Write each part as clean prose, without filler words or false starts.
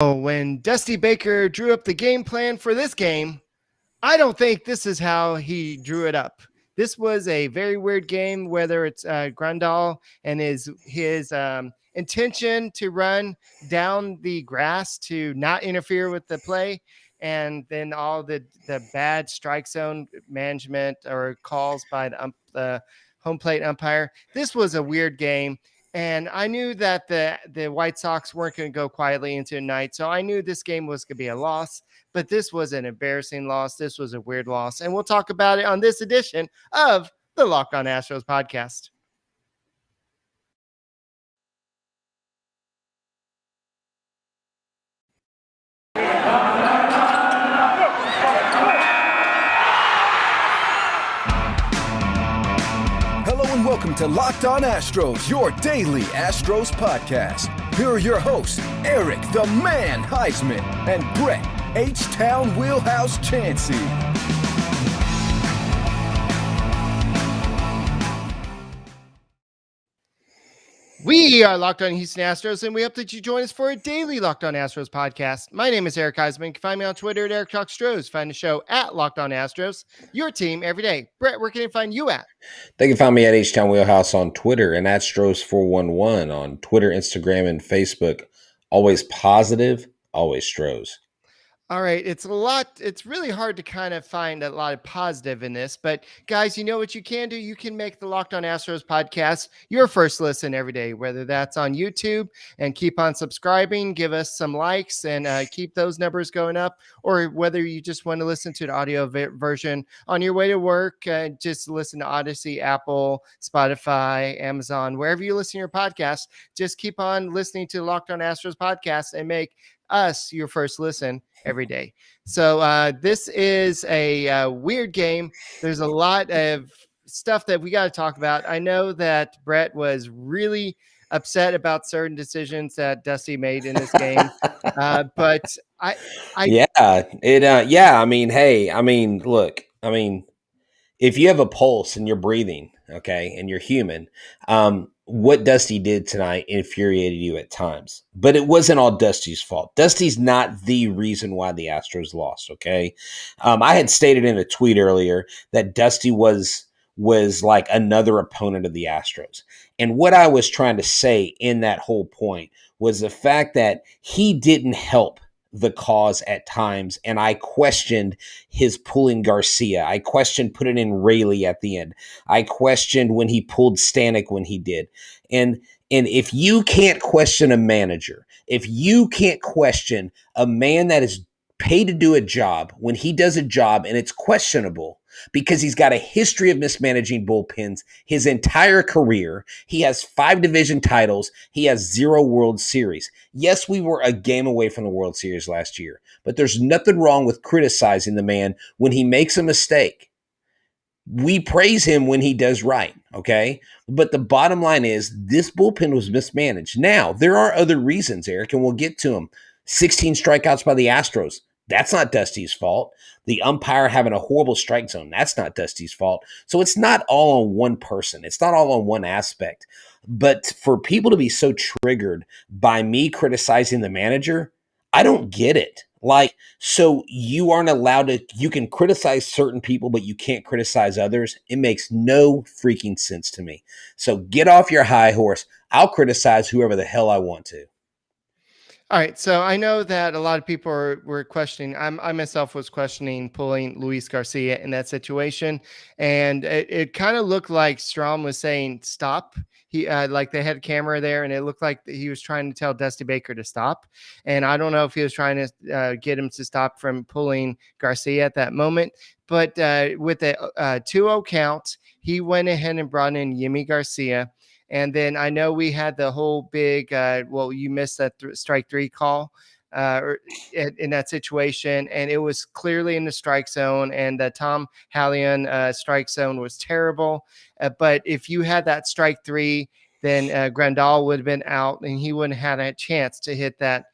When Dusty Baker drew up the game plan for this game, I don't think this is how he drew it up. This was a very weird game, whether it's Grandal and his intention to run down the grass to not interfere with the play, and then all the bad strike zone management or calls by the home plate umpire. This was a weird game. And I knew that the White Sox weren't going to go quietly into the night. So I knew this game was going to be a loss, but this was an embarrassing loss. This was a weird loss. And we'll talk about it on this edition of the Locked On Astros podcast. Welcome to Locked On Astros, your daily Astros podcast. Here are your hosts, Eric the Man Huysman and Brett H-Town Wheelhouse Chancey. We are Locked On Houston Astros, and we hope that you join us for a daily Locked On Astros podcast. My name is Eric Huysman. You can find me on Twitter at Eric Talk Astros. Find the show at Locked On Astros, your team every day. Brett, where can they find you at? They can find me at H-Town Wheelhouse on Twitter and at Stros411 on Twitter, Instagram, and Facebook. Always positive, always Stros. All right. It's really hard to kind of find a lot of positive in this, but guys, you know what you can do? You can make the Locked On Astros podcast your first listen every day, whether that's on YouTube, and keep on subscribing, give us some likes, and keep those numbers going up, or whether you just want to listen to the audio version on your way to work, just listen to Odyssey, Apple, Spotify, Amazon, wherever you listen to your podcast, just keep on listening to the Locked On Astros podcast and make us your first listen every day. So this is a weird game. There's a lot of stuff that we got to talk about. I know that Brett was really upset about certain decisions that Dusty made in this game, but look, if you have a pulse and you're breathing, okay, and you're human, what Dusty did tonight infuriated you at times. But it wasn't all Dusty's fault. Dusty's not the reason why the Astros lost, okay? I had stated in a tweet earlier that Dusty was like another opponent of the Astros. And what I was trying to say in that whole point was the fact that he didn't help the cause at times, and I questioned his pulling Garcia. I questioned putting in Rayleigh at the end. I questioned when he pulled Stanek when he did. And if you can't question a manager, if you can't question a man that is paid to do a job when he does a job and it's questionable because he's got a history of mismanaging bullpens his entire career. He has 5 division titles. He has 0 World Series. Yes, we were a game away from the World Series last year, but there's nothing wrong with criticizing the man when he makes a mistake. We praise him when he does right, okay? But the bottom line is this bullpen was mismanaged. Now, there are other reasons, Eric, and we'll get to them. 16 strikeouts by the Astros. That's not Dusty's fault. The umpire having a horrible strike zone. That's not Dusty's fault. So it's not all on one person. It's not all on one aspect. But for people to be so triggered by me criticizing the manager, I don't get it. Like, so you aren't allowed to, you can criticize certain people, but you can't criticize others. It makes no freaking sense to me. So get off your high horse. I'll criticize whoever the hell I want to. All right, so I know that a lot of people were questioning. I myself was questioning pulling Luis Garcia in that situation, and it kind of looked like Strom was saying stop. He like they had a camera there, and it looked like he was trying to tell Dusty Baker to stop. And I don't know if he was trying to get him to stop from pulling Garcia at that moment. But with a 2-0 count, he went ahead and brought in Yimi Garcia. And then I know we had the whole big, you missed that strike 3 call in that situation. And it was clearly in the strike zone. And the Tom Hallion strike zone was terrible. But if you had that strike 3, then Grandal would have been out and he wouldn't have had a chance to hit that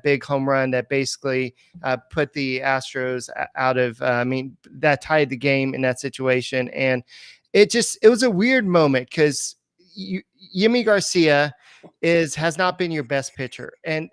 big home run that basically put the Astros out of, that tied the game in that situation. And it was a weird moment because Yimi Garcia has not been your best pitcher. And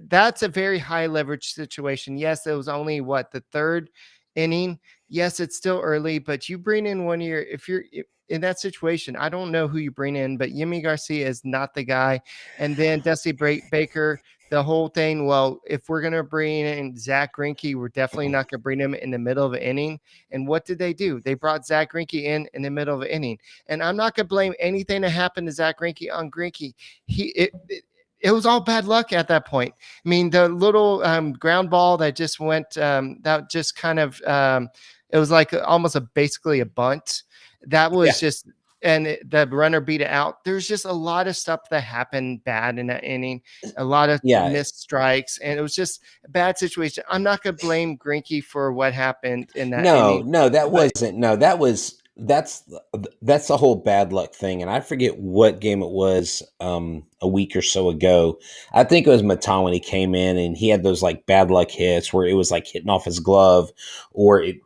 that's a very high leverage situation. Yes, it was only the third inning. Yes, it's still early, but you bring in one of your, if you're in that situation, I don't know who you bring in, but Yimi Garcia is not the guy. And then Dusty Baker, the whole thing. Well, if we're going to bring in Zack Greinke, we're definitely not going to bring him in the middle of an inning. And what did they do? They brought Zack Greinke in the middle of an inning. And I'm not going to blame anything that happened to Zack Greinke on Greinke. It was all bad luck at that point. I mean, the little ground ball that just went, that just kind of, it was like almost basically a bunt. That was just, and the runner beat it out. There's just a lot of stuff that happened bad in that inning, a lot of missed strikes, and it was just a bad situation. I'm not going to blame Greinke for what happened in that inning. That's the whole bad luck thing. And I forget what game it was a week or so ago. I think it was Matan when he came in and he had those like bad luck hits where it was like hitting off his glove, or it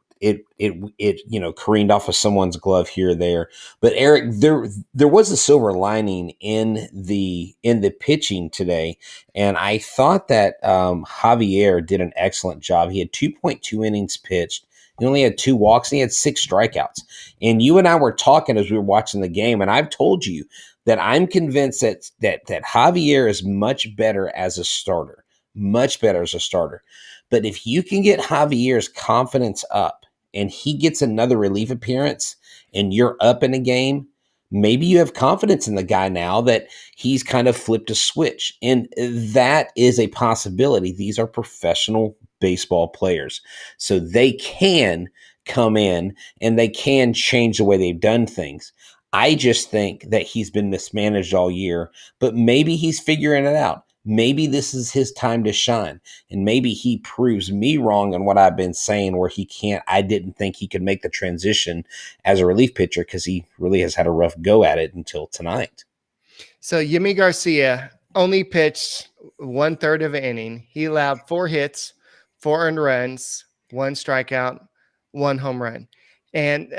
careened off of someone's glove here or there. But Eric, there was a silver lining in the pitching today, and I thought that Javier did an excellent job. He had 2.2 innings pitched. He only had 2 walks, and he had 6 strikeouts. And you and I were talking as we were watching the game, and I've told you that I'm convinced that Javier is much better as a starter, much better as a starter. But if you can get Javier's confidence up and he gets another relief appearance and you're up in a game, maybe you have confidence in the guy now that he's kind of flipped a switch. And that is a possibility. These are professional baseball players, so they can come in and they can change the way they've done things. I just think that he's been mismanaged all year, but maybe he's figuring it out. Maybe this is his time to shine, and maybe he proves me wrong on what I've been saying where I didn't think he could make the transition as a relief pitcher, because he really has had a rough go at it until tonight. So Yimi Garcia only pitched 1/3 of an inning. He allowed 4 hits, 4 earned runs, 1 strikeout, 1 home run. And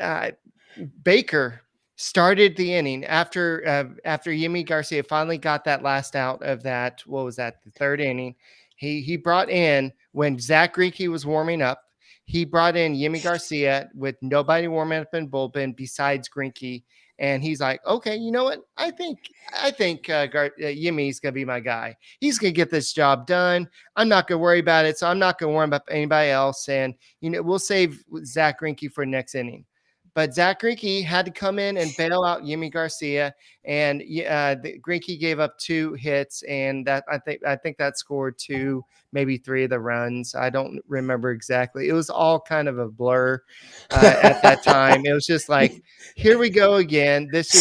Baker started the inning after Yimi Garcia finally got that last out of that. What was that? The 3rd inning. He brought in, when Zack Greinke was warming up, he brought in Yimi Garcia with nobody warming up in bullpen besides Greinke. And he's like, okay, you know what? I think Yimi's going to be my guy. He's going to get this job done. I'm not going to worry about it. So I'm not going to worry about anybody else. And, we'll save Zack Greinke for next inning. But Zack Greinke had to come in and bail out Yimi Garcia, and Greinke gave up 2 hits, and that I think that scored 2, maybe 3 of the runs. I don't remember exactly. It was all kind of a blur at that time. It was just like, here we go again. This is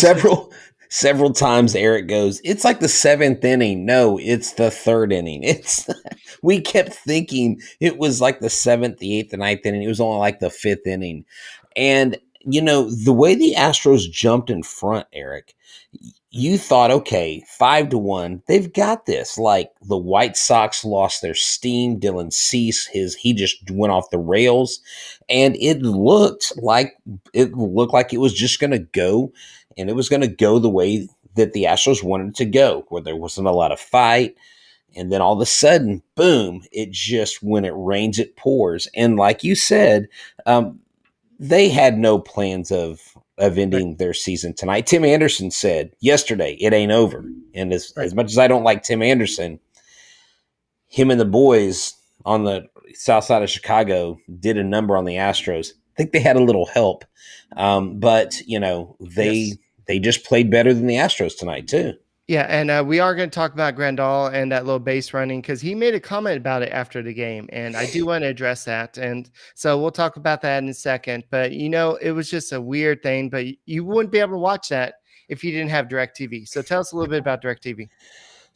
several times Eric goes, it's like the 7th inning. No, it's the 3rd inning. We kept thinking it was like the 7th, the 8th, the 9th inning. It was only like the 5th inning. And the way the Astros jumped in front, Eric, you thought, okay, 5-1, they've got this. Like, the White Sox lost their steam. Dylan Cease, he just went off the rails, and it looked like it was just going to go, and it was going to go the way that the Astros wanted it to go, where there wasn't a lot of fight. And then all of a sudden, boom, it just, when it rains, it pours. And like you said, they had no plans of ending their season tonight. Tim Anderson said yesterday, it ain't over. And as much as I don't like Tim Anderson, him and the boys on the south side of Chicago did a number on the Astros. I think they had a little help. But, they just played better than the Astros tonight too. Yeah, and we are going to talk about Grandal and that little base running, because he made a comment about it after the game, and I do want to address that. And so we'll talk about that in a second. But, it was just a weird thing, but you wouldn't be able to watch that if you didn't have DirecTV. So tell us a little bit about DirecTV.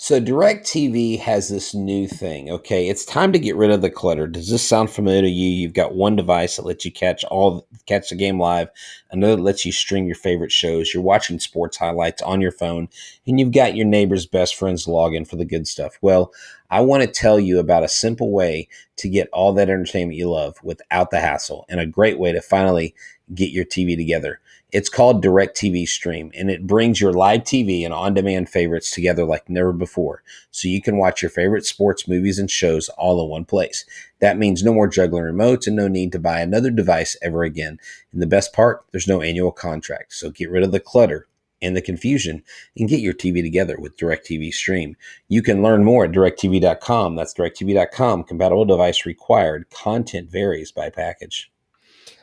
So DirecTV has this new thing. Okay, it's time to get rid of the clutter. Does this sound familiar to you? You've got one device that lets you catch the game live, another that lets you stream your favorite shows. You're watching sports highlights on your phone, and you've got your neighbor's best friend's login for the good stuff. Well, I want to tell you about a simple way to get all that entertainment you love without the hassle, and a great way to finally get your TV together. It's called DirecTV Stream, and it brings your live TV and on-demand favorites together like never before, so you can watch your favorite sports, movies, and shows all in one place. That means no more juggling remotes and no need to buy another device ever again. And the best part, there's no annual contract, so get rid of the clutter and the confusion and get your TV together with DirecTV Stream. You can learn more at directv.com. That's directv.com. Compatible device required. Content varies by package.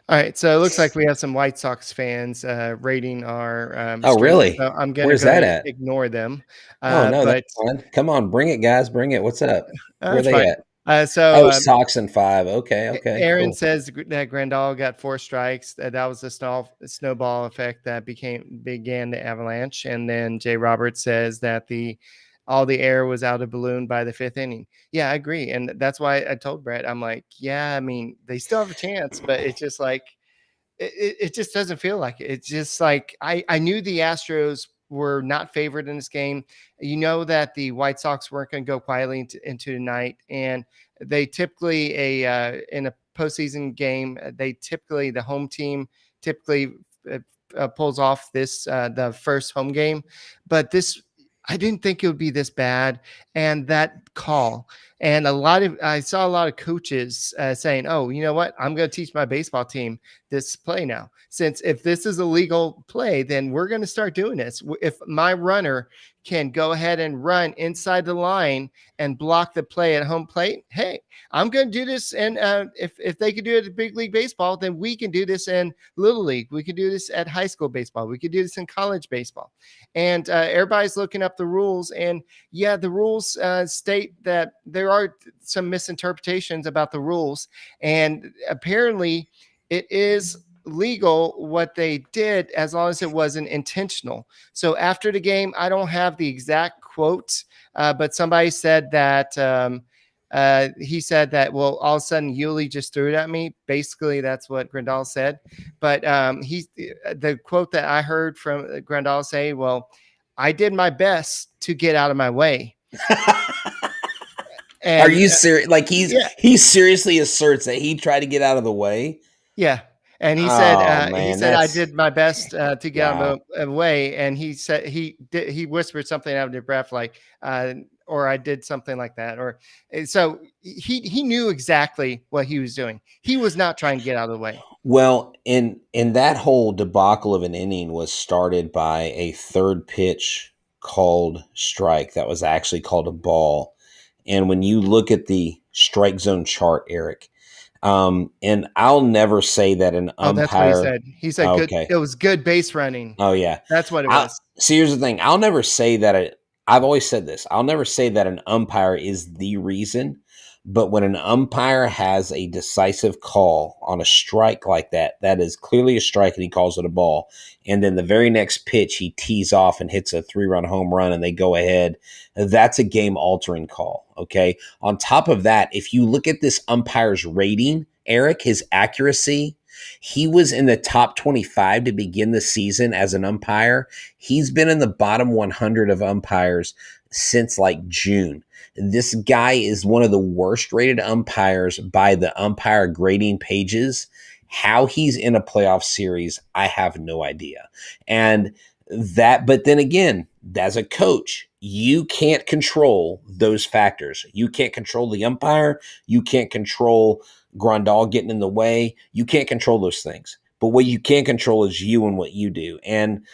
All right, so it looks like we have some White Sox fans rating our Oh, stream, really? so I'm going to Where's go that ahead and at? ignore them. Oh, no, that's But fine. Come on, bring it, guys. Bring it. What's up? Where are that's they fine. at? So Oh, Sox and 5. Okay, Aaron cool. says that Grandal got 4 strikes. That was the snowball effect that began the avalanche. And then Jay Roberts says that all the air was out of balloon by the 5th inning. Yeah, I agree, and that's why I told Brett, I'm like, yeah, I mean, they still have a chance, but it's just like it just doesn't feel like it. It's just like I knew the Astros were not favored in this game. You know that the White Sox weren't going to go quietly into the night, and they typically in a postseason game, the home team typically pulls off the first home game, but this. I didn't think it would be this bad, and that call, and I saw a lot of coaches saying, "Oh, you know what? I'm going to teach my baseball team this play now. Since if this is a legal play, then we're going to start doing this. If my runner can go ahead and run inside the line and block the play at home plate, hey, I'm going to do this. And if they can do it at big league baseball, then we can do this in little league. We can do this at high school baseball. We can do this in college baseball." And everybody's looking up the rules. And yeah, the rules state that there are some misinterpretations about the rules. And apparently it is legal what they did as long as it wasn't intentional. So after the game, I don't have the exact quote, but somebody said that he said that, well, all of a sudden Yuli just threw it at me. Basically, that's what Grandahl said. But the quote that I heard from Grandahl say, well, I did my best to get out of my way. And, are you serious? Like yeah. he seriously asserts that he tried to get out of the way. Yeah. And he said, Oh man, I that's did my best to get out wow. of the way. And he said he whispered something out of his breath, like, or I did something like that. Or so he knew exactly what he was doing. He was not trying to get out of the way. Well, in that whole debacle of an inning was started by a third pitch called strike that was actually called a ball. And when you look at the strike zone chart, Eric, and I'll never say that an Oh, that's what he umpire. said. He said good. Okay. It was good base running. Oh yeah. That's what it was. See, here's the thing. I'll never say that. I've always said this. I'll never say that an umpire is the reason. But when an umpire has a decisive call on a strike like that, that is clearly a strike and he calls it a ball. And then the very next pitch, he tees off and hits a 3-run home run and they go ahead. That's a game altering call. Okay. On top of that, if you look at this umpire's rating, Eric, his accuracy, he was in the top 25 to begin the season as an umpire. He's been in the bottom 100 of umpires since like June. This guy is one of the worst rated umpires by the umpire grading pages. How he's in a playoff series, I have no idea. And but then again, as a coach, you can't control those factors. You can't control the umpire. You can't control Grandal getting in the way. You can't control those things. But what you can control is you and what you do. And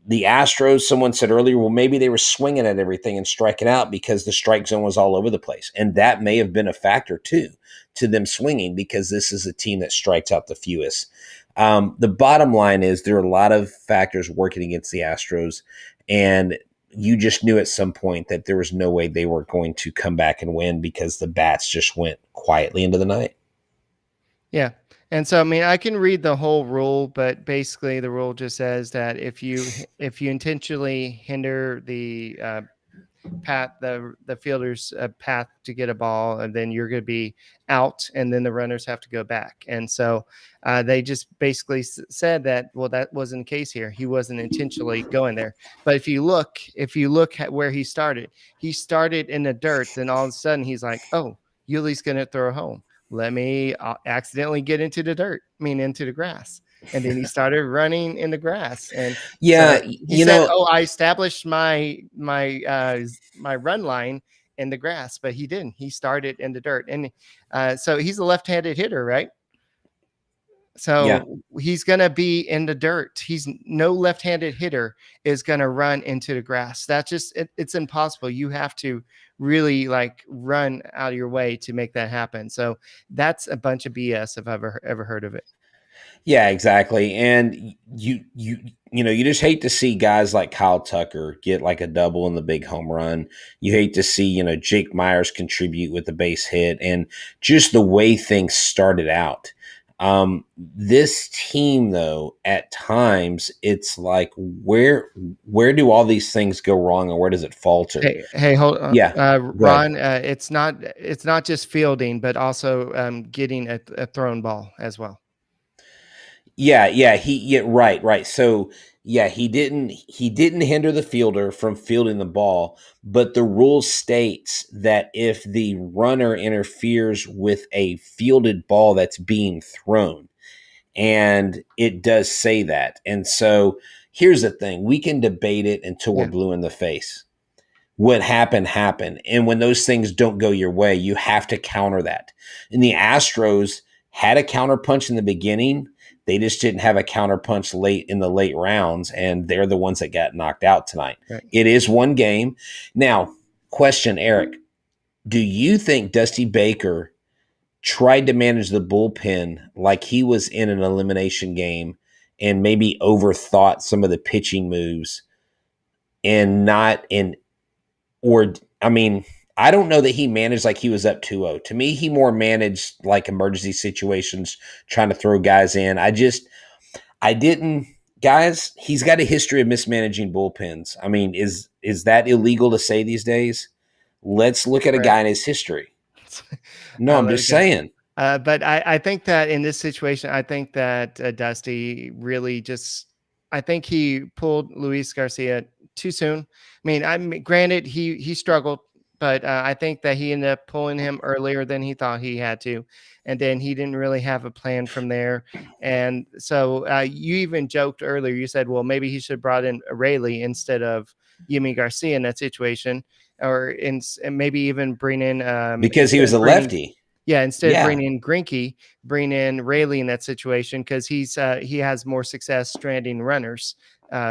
the Astros, someone said earlier, well, maybe they were swinging at everything and striking out because the strike zone was all over the place. And that may have been a factor, too, to them swinging because this is a team that strikes out the fewest. The bottom line is there are a lot of factors working against the Astros, and you just knew at some point that there was no way they were going to come back and win because the bats just went quietly into the night. Yeah. And so, I mean, I can read the whole rule, but basically the rule just says that if you intentionally hinder the the fielder's path to get a ball, and then you're going to be out, and then the runners have to go back. And so they just basically said that, well, that wasn't the case here. He wasn't intentionally going there. But if you look at where he started in the dirt. Then all of a sudden he's like, oh, Yuli's going to throw home. Let me accidentally get into the dirt, into the grass. and then he started running in the grass. And Yeah, so he said, "Oh, I established my run line in the grass," but he didn't. He started in the dirt, and so he's a left-handed hitter, right? yeah. So he's going to be in the dirt. He's no left-handed hitter is going to run into the grass. That's just it's impossible. You have to really like run out of your way to make that happen. So that's a bunch of BS if I've ever heard of it. Yeah, exactly. And you just hate to see guys like Kyle Tucker get like a double in the big home run. You hate to see, Jake Myers contribute with the base hit and just the way things started out. This team, though, at times it's like where do all these things go wrong and where does it falter? Hey, hold on, Yeah, go ahead. Ron. It's not just fielding, but also getting a thrown ball as well. Right. So yeah, he didn't hinder the fielder from fielding the ball, but the rule states that if the runner interferes with a fielded ball that's being thrown, and it does say that. And so here's the thing, we can debate it until we're Yeah. blue in the face. What happened. And when those things don't go your way, you have to counter that. And the Astros had a counter punch in the beginning. They just didn't have a counter punch late in the late rounds, and they're the ones that got knocked out tonight. Right. It is one game. Now, question, Eric, do you think Dusty Baker tried to manage the bullpen like he was in an elimination game and maybe overthought some of the pitching moves and not in – or, I mean, I don't know that he managed like he was up 2-0. To me, he more managed like emergency situations, trying to throw guys in. Guys, he's got a history of mismanaging bullpens. I mean, is that illegal to say these days? Let's look at a guy in his history. No, I'm just saying. But I think that in this situation, I think that Dusty really I think he pulled Luis Garcia too soon. Granted, he struggled, but I think that he ended up pulling him earlier than he thought he had to. And then he didn't really have a plan from there. And so you even joked earlier, you said, well, maybe he should have brought in Rayleigh instead of Yimi Garcia in that situation, and maybe even bring in because he was a lefty. Yeah, instead of bringing in Greinke, bring in Rayleigh in that situation because he has more success stranding runners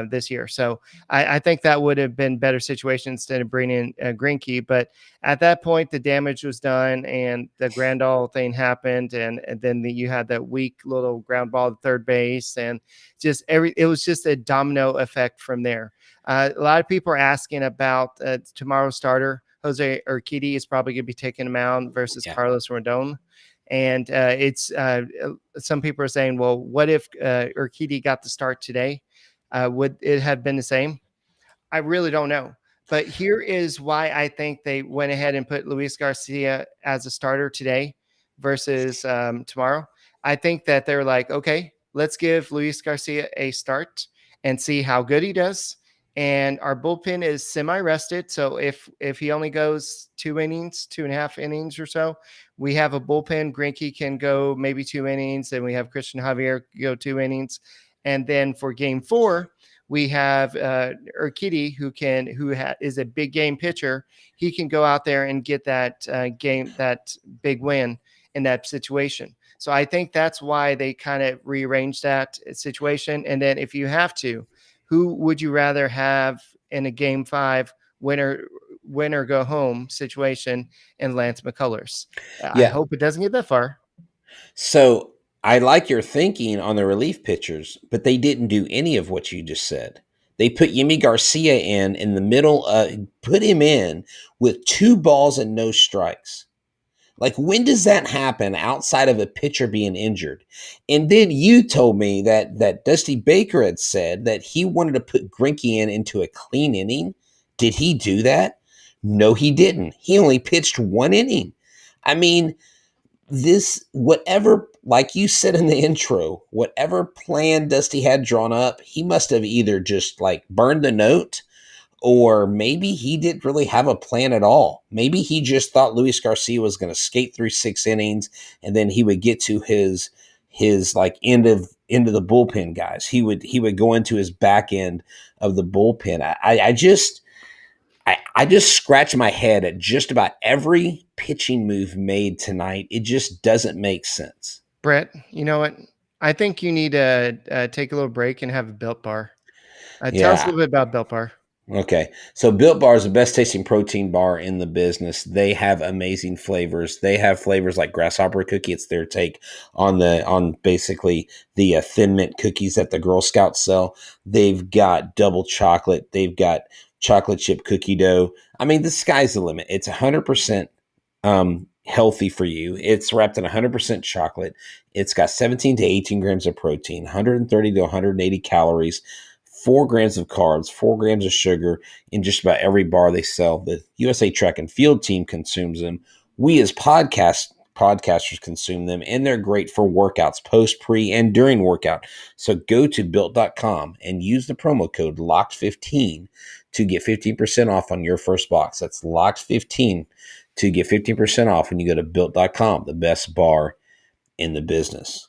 this year. So I think that would have been better situation instead of bringing in Greinke. But at that point, the damage was done and the Grandahl thing happened, and then you had that weak little ground ball at third base, and it was just a domino effect from there. A lot of people are asking about tomorrow's starter. Jose Urquidy is probably going to be taking him out versus Carlos Rodon. And some people are saying, well, what if Urquidy got the start today? Would it have been the same? I really don't know. But here is why I think they went ahead and put Luis Garcia as a starter today versus tomorrow. I think that they're like, okay, let's give Luis Garcia a start and see how good he does. And our bullpen is semi-rested. So if he only goes 2.5 innings or so, we have a bullpen. Greinke can go maybe 2 innings, and we have Christian Javier go 2 innings. And then for game 4, we have Urquidy, who is a big game pitcher. He can go out there and get that big win in that situation. So I think that's why they kind of rearranged that situation. And then if you have to, who would you rather have in a game 5 winner go home situation in Lance McCullers? I hope it doesn't get that far. So I like your thinking on the relief pitchers, but they didn't do any of what you just said. They put Yimi Garcia in the middle, put him in with 2 balls and no strikes. Like, when does that happen outside of a pitcher being injured? And then you told me that Dusty Baker had said that he wanted to put Greinke into a clean inning. Did he do that? No, he didn't. He only pitched 1 inning. I mean, whatever, like you said in the intro, whatever plan Dusty had drawn up, he must have either just like burned the note, or maybe he didn't really have a plan at all. Maybe he just thought Luis Garcia was going to skate through 6 innings and then he would get to his his like end of the bullpen guys. He would go into his back end of the bullpen. I just scratch my head at just about every pitching move made tonight. It just doesn't make sense. Brett, you know what? I think you need to take a little break and have a Built Bar. Tell us a Yeah. little bit about Built Bar. Okay. So Built Bar is the best tasting protein bar in the business. They have amazing flavors. They have flavors like grasshopper cookie. It's their take on basically the Thin Mint cookies that the Girl Scouts sell. They've got double chocolate. They've got chocolate chip cookie dough. I mean, the sky's the limit. It's 100% healthy for you. It's wrapped in 100% chocolate. It's got 17 to 18 grams of protein, 130 to 180 calories, 4 grams of carbs, 4 grams of sugar in just about every bar they sell. The USA Track and Field team consumes them. We as podcasters consume them, and they're great for workouts, post, pre, and during workout. So go to built.com and use the promo code LOCKED15 to get 15% off on your first box. That's LOCKED15 to get 15% off when you go to built.com, the best bar in the business.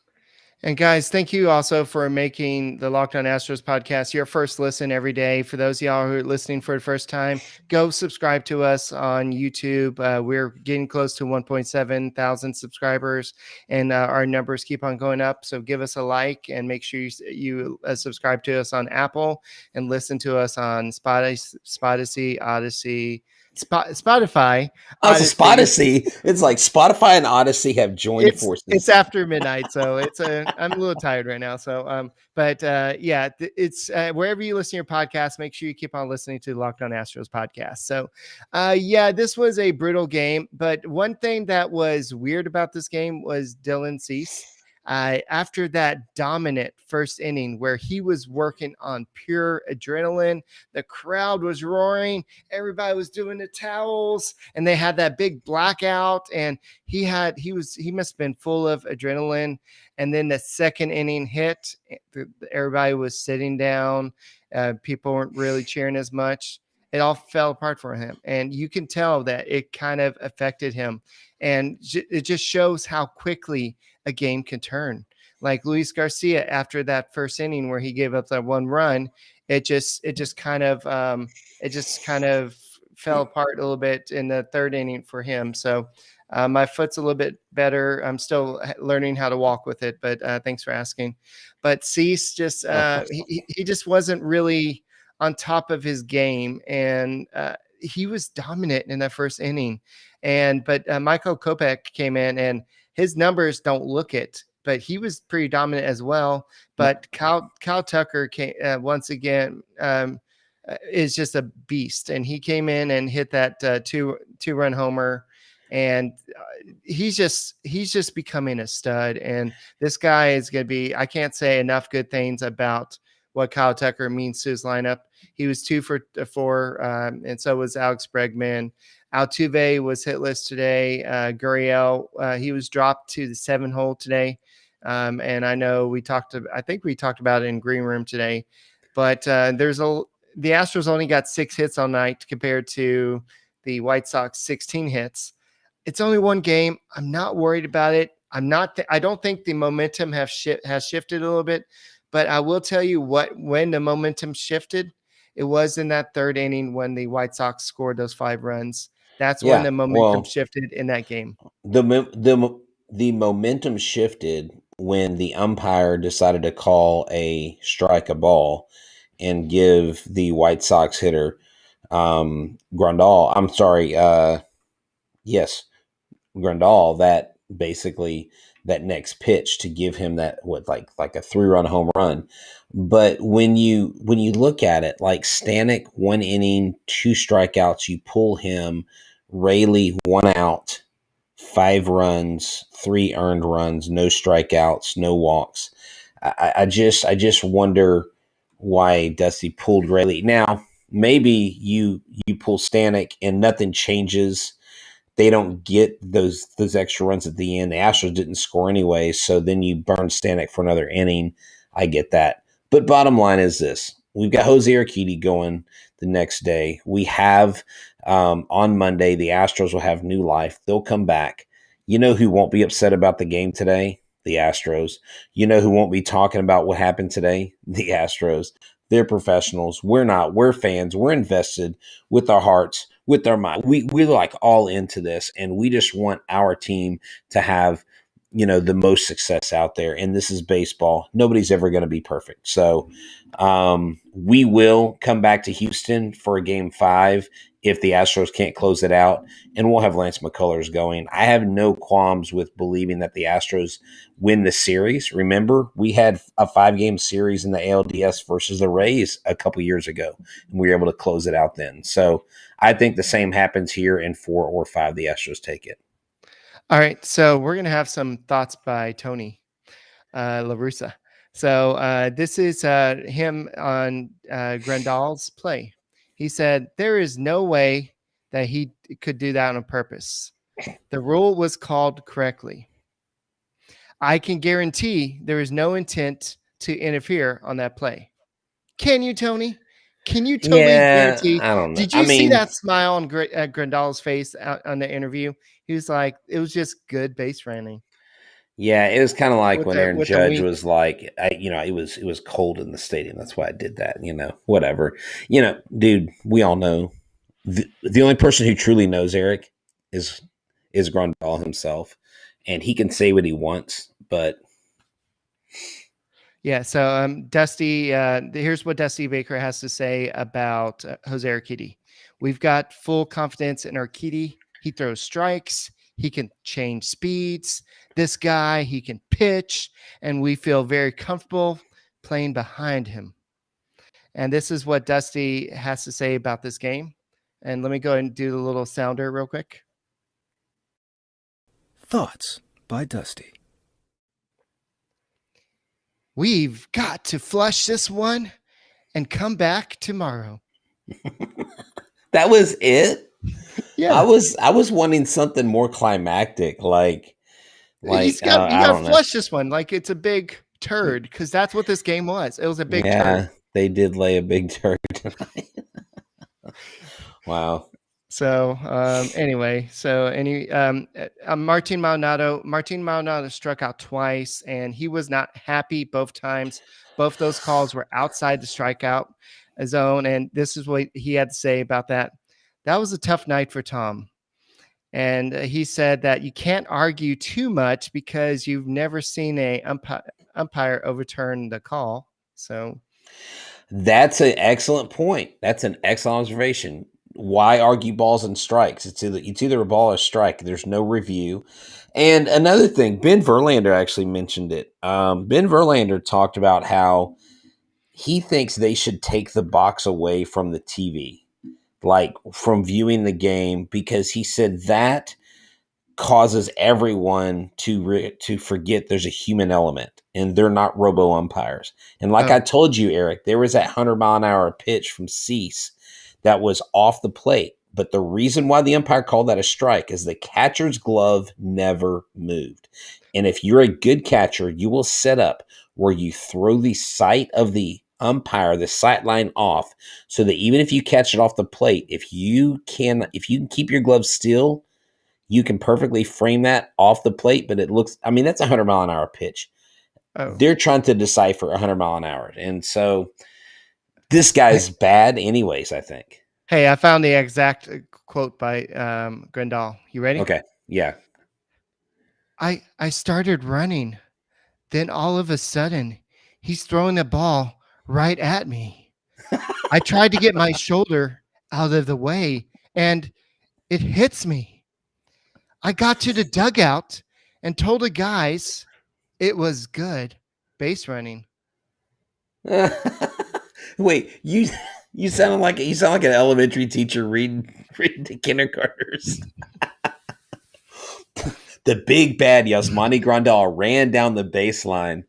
And guys, thank you also for making the Locked On Astros podcast your first listen every day. For those of y'all who are listening for the first time, go subscribe to us on YouTube. We're getting close to 1.7 thousand subscribers, and our numbers keep on going up. So give us a like and make sure you subscribe to us on Apple and listen to us on Spotify, Odyssey. Spotify. Also, Spotify. It's like Spotify and Odyssey have joined forces. It's after midnight, so I'm a little tired right now. So, yeah, it's wherever you listen to your podcast, make sure you keep on listening to the Locked On Astros podcast. So, yeah, this was a brutal game, but one thing that was weird about this game was Dylan Cease. After that dominant first inning where he was working on pure adrenaline, the crowd was roaring, everybody was doing the towels, and they had that big blackout, and he must have been full of adrenaline. And then the second inning hit, everybody was sitting down. People weren't really cheering as much. It all fell apart for him, and you can tell that it kind of affected him. And it just shows how quickly a game can turn. Like Luis Garcia, after that first inning where he gave up that one run, it just kind of fell apart a little bit in the third inning for him. So my foot's a little bit better. I'm still learning how to walk with it, but thanks for asking. But Cease just he just wasn't really on top of his game, and he was dominant in that first inning. But Michael Kopech came in, and his numbers don't look it, but he was pretty dominant as well. But Kyle Tucker came once again is just a beast, and he came in and hit that two-run homer, and he's just becoming a stud. And this guy is going to be, I can't say enough good things about what Kyle Tucker means to his lineup. He was 2 for 4, and so was Alex Bregman. Altuve was hitless today. Gurriel, he was dropped to the 7-hole today. And I know I think we talked about it in Green Room today, but the Astros only got 6 hits all night compared to the White Sox 16 hits. It's only one game. I'm not worried about it. I don't think the momentum has shifted a little bit, but I will tell you when the momentum shifted, it was in that third inning when the White Sox scored those 5 runs. That's when the momentum shifted in that game. The momentum shifted when the umpire decided to call a strike a ball and give the White Sox hitter Grandal. I'm sorry. Yes, Grandal. That basically that next pitch to give him that like a 3-run home run. But when you look at it, like Stanek, 1 inning, 2 strikeouts, you pull him. Rayleigh, 1 out, 5 runs, 3 earned runs, no strikeouts, no walks. I just wonder why Dusty pulled Rayleigh. Now, maybe you pull Stanek and nothing changes. They don't get those extra runs at the end. The Astros didn't score anyway, so then you burn Stanek for another inning. I get that. But bottom line is this. We've got Jose Urquidy going the next day. We have on Monday, the Astros will have new life. They'll come back. You know who won't be upset about the game today? the Astros. You know who won't be talking about what happened today? The Astros. They're professionals. We're not. We're fans. We're invested with our hearts, with our mind. We're like all into this, and we just want our team to have, the most success out there. And this is baseball. Nobody's ever going to be perfect. So we will come back to Houston for a game 5 if the Astros can't close it out, and we'll have Lance McCullers going. I have no qualms with believing that the Astros win the series. Remember, we had a 5-game series in the ALDS versus the Rays a couple years ago, and we were able to close it out then. So I think the same happens here in 4 or 5. The Astros take it. All right, so we're going to have some thoughts by Tony La Russa. So this is him on Grandal's play. He said, there is no way that he could do that on purpose. The rule was called correctly. I can guarantee there is no intent to interfere on that play. Can you, Tony? Can you totally guarantee? I don't know. Did you see that smile on Grandal's face on the interview? He was like, it was just good base running. Yeah, it was kind of like when Aaron Judge was like, it was cold in the stadium. That's why I did that, whatever. Dude, we all know. The only person who truly knows Eric is Grandal himself. And he can say what he wants, but... Yeah, so Dusty, here's what Dusty Baker has to say about Jose Urquidy. We've got full confidence in Urquidy. He throws strikes. He can change speeds. This guy, he can pitch, and we feel very comfortable playing behind him. And this is what Dusty has to say about this game. And let me go and do the little sounder real quick. Thoughts by Dusty. We've got to flush this one and come back tomorrow. That was it? Yeah. I was wanting something more climactic, like you got to flush this one like it's a big turd, because that's what this game was. It was a big turd. Yeah, they did lay a big turd tonight. Wow. So anyway, Martin Maldonado struck out twice, and he was not happy both times. Both those calls were outside the strikeout zone, and this is what he had to say about that. That was a tough night for Tom. And he said that you can't argue too much because you've never seen a umpire overturn the call. So that's an excellent point. That's an excellent observation. Why argue balls and strikes? It's either a ball or a strike. There's no review. And another thing, Ben Verlander actually mentioned it. Ben Verlander talked about how he thinks they should take the box away from the TV, like from viewing the game, because he said that causes everyone to forget there's a human element and they're not robo umpires. And like I told you, Eric, there was that 100-mile-an-hour pitch from Cease that was off the plate. But the reason why the umpire called that a strike is the catcher's glove never moved. And if you're a good catcher, you will set up where you throw the sight of the umpire, the sight line off, so that even if you catch it off the plate, if you can keep your glove still, you can perfectly frame that off the plate. But it looks, that's a 100-mile-an-hour pitch. They're trying to decipher 100-mile-an-hour. And so this guy's bad anyways, I think. Hey, I found the exact quote by Grandahl. You ready? Okay. Yeah. I started running. Then all of a sudden, he's throwing the ball right at me. I tried to get my shoulder out of the way, and it hits me. I got to the dugout and told the guys it was good base running. Wait, you sound like an elementary teacher reading to kindergartners. The big bad Yasmani Grandal ran down the baseline.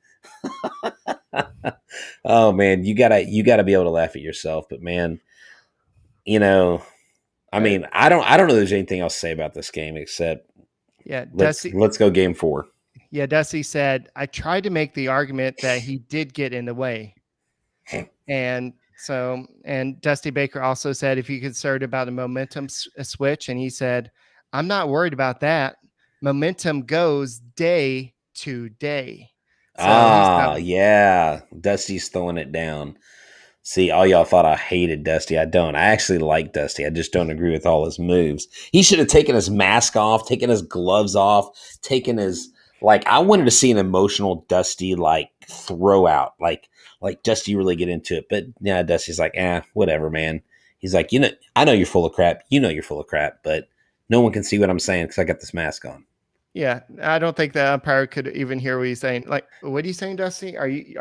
Oh man, you gotta be able to laugh at yourself. But man, I don't know there's anything else to say about this game except let's go game 4. Yeah, Dusty said, I tried to make the argument that he did get in the way. And Dusty Baker also said if you concerned about a momentum switch, and he said, I'm not worried about that. Momentum goes day today. So he's not. Yeah. Dusty's throwing it down. See, all y'all thought I hated Dusty. I don't. I actually like Dusty. I just don't agree with all his moves. He should have taken his mask off, taken his gloves off, taken his I wanted to see an emotional Dusty throw out. Like Dusty really get into it. But yeah, Dusty's like, whatever, man. He's like, I know you're full of crap. You know you're full of crap, but no one can see what I'm saying because I got this mask on. Yeah, I don't think the umpire could even hear what he's saying. Like, what are you saying, Dusty? Are you?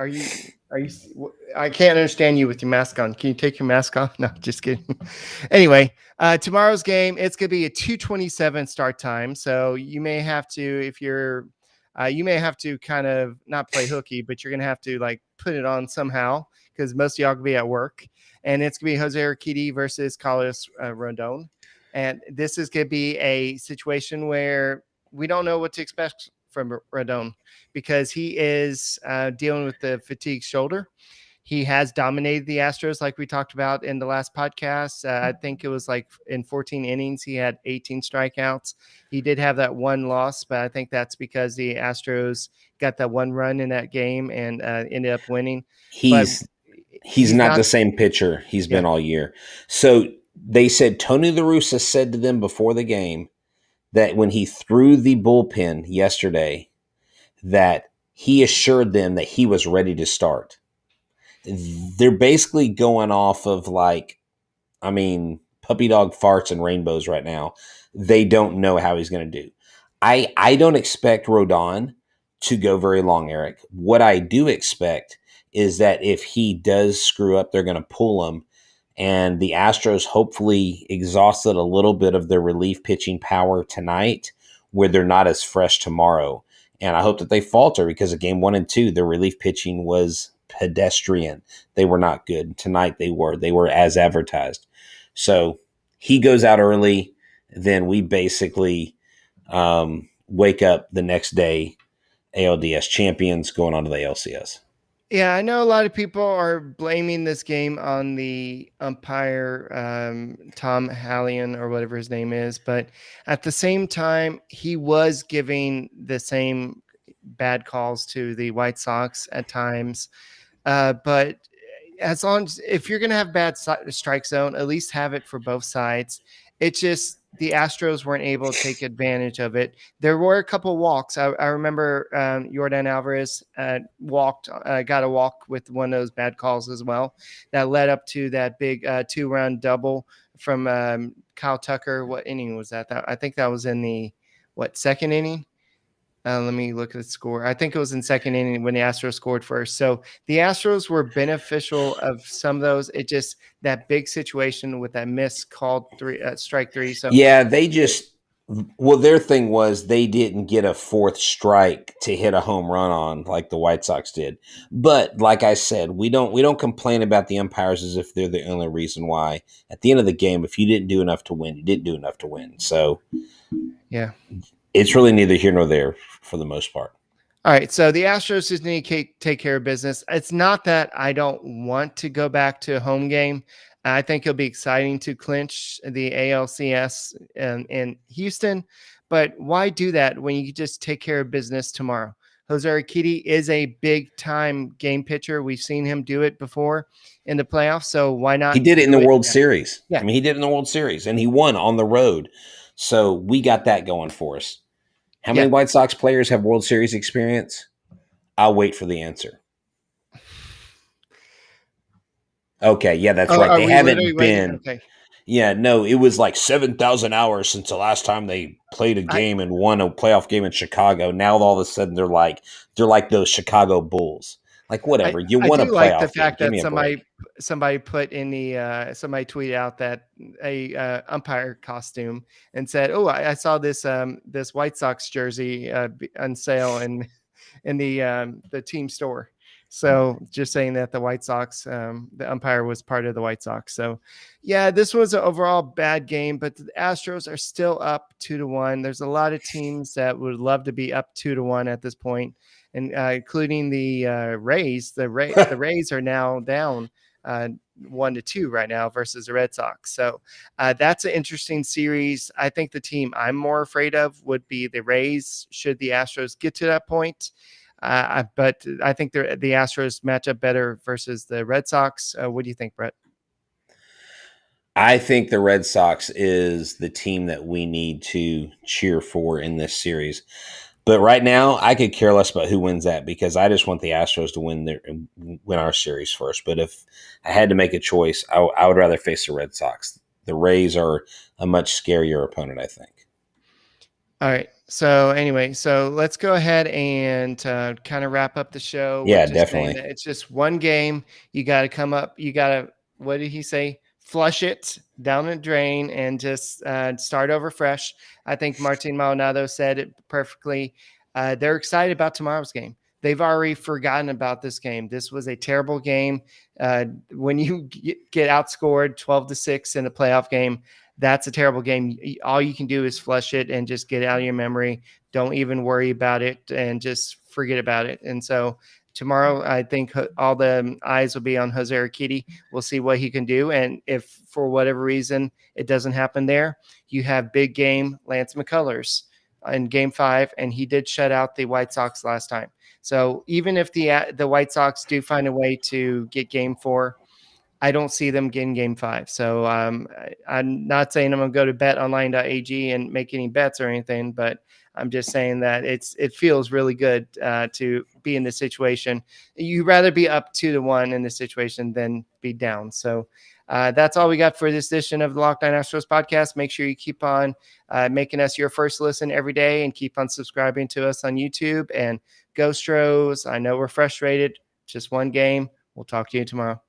I can't understand you with your mask on. Can you take your mask off? No, just kidding. Anyway, tomorrow's game, it's going to be a 2:27 start time. So you may have to, if you're, you may have to kind of not play hooky, but you're going to have to put it on somehow because most of y'all will be at work. And it's going to be Jose Urquidy versus Carlos Rondon. And this is going to be a situation where we don't know what to expect from Rondon because he is dealing with the fatigue shoulder. He has dominated the Astros like we talked about in the last podcast. I think it was in 14 innings, he had 18 strikeouts. He did have that one loss, but I think that's because the Astros got that one run in that game and ended up winning. He's not the same pitcher he's been all year. So they said Tony La Russa said to them before the game that when he threw the bullpen yesterday, that he assured them that he was ready to start. They're basically going off of puppy dog farts and rainbows right now. They don't know how he's going to do. I don't expect Rodon to go very long, Eric. What I do expect is that if he does screw up, they're going to pull him. And the Astros hopefully exhausted a little bit of their relief pitching power tonight where they're not as fresh tomorrow. And I hope that they falter because of game 1 and 2, their relief pitching was pedestrian. They were not good. Tonight they were. They were as advertised. So he goes out early. Then we basically wake up the next day, ALDS champions going on to the ALCS. Yeah, I know a lot of people are blaming this game on the umpire, Tom Hallion or whatever his name is. But at the same time, he was giving the same bad calls to the White Sox at times. But as long as if you're going to have bad strike zone, at least have it for both sides. It's just the Astros weren't able to take advantage of it. There were a couple walks. I remember Yordan Alvarez got a walk with one of those bad calls as well. That led up to that big 2-run double from Kyle Tucker. What inning was that? I think that was in the second inning. Let me look at the score. I think it was in second inning when the Astros scored first. So the Astros were beneficial of some of those. It just that big situation with that missed called strike 3. So yeah, their thing was they didn't get a 4th strike to hit a home run on like the White Sox did. But like I said, we don't complain about the umpires as if they're the only reason why. At the end of the game, if you didn't do enough to win, you didn't do enough to win. So yeah. It's really neither here nor there for the most part. All right, so the Astros just need to take care of business. It's not that I don't want to go back to a home game. I think it'll be exciting to clinch the ALCS in Houston, but why do that when you can just take care of business tomorrow? Jose Urquidy is a big-time game pitcher. We've seen him do it before in the playoffs, so why not? He did it in the World Series. Yeah. I mean, he did it in the World Series, and he won on the road. So we got that going for us. How many White Sox players have World Series experience? I'll wait for the answer. Okay, yeah, that's right. They haven't been. Okay. Yeah, no, it was 7,000 hours since the last time they played a game and won a playoff game in Chicago. Now all of a sudden they're like those Chicago Bulls. Whatever, you won a playoff. I do like the fact that somebody put in the somebody tweeted out that a umpire costume and said, "Oh, I saw this this White Sox jersey on sale in the team store." So just saying that the White Sox, the umpire was part of the White Sox. So yeah, this was an overall bad game, but the Astros are still up 2-1. There's a lot of teams that would love to be up 2-1 at this point, and including the Rays. The Rays are now down 1-2 right now versus the Red Sox. So that's an interesting series. I think the team I'm more afraid of would be the Rays should the Astros get to that point. But I think the Astros match up better versus the Red Sox. What do you think, Brett? I think the Red Sox is the team that we need to cheer for in this series. But right now, I could care less about who wins that because I just want the Astros to win our series first. But if I had to make a choice, I would rather face the Red Sox. The Rays are a much scarier opponent, I think. All right. So anyway, so let's go ahead and kind of wrap up the show. Yeah, with just saying definitely. that it's just one game. You got to come up. You got to, what did he say? Flush it down the drain and just start over fresh. I think Martin Maldonado said it perfectly. They're excited about tomorrow's game. They've already forgotten about this game. This was a terrible game. When you get outscored 12-6 in a playoff game, that's a terrible game. All you can do is flush it and just get it out of your memory. Don't even worry about it and just forget about it. And so tomorrow, I think all the eyes will be on Jose Urquidy. We'll see what he can do. And if for whatever reason it doesn't happen there, you have big game Lance McCullers in Game 5, and he did shut out the White Sox last time. So even if the White Sox do find a way to get Game 4, I don't see them getting Game 5. So I'm not saying I'm going to go to betonline.ag and make any bets or anything, but I'm just saying that it feels really good to be in this situation. You'd rather be up 2-1 in this situation than be down. So that's all we got for this edition of the Locked On Astros podcast. Make sure you keep on making us your first listen every day and keep on subscribing to us on YouTube. And go Astros. I know we're frustrated. Just one game. We'll talk to you tomorrow.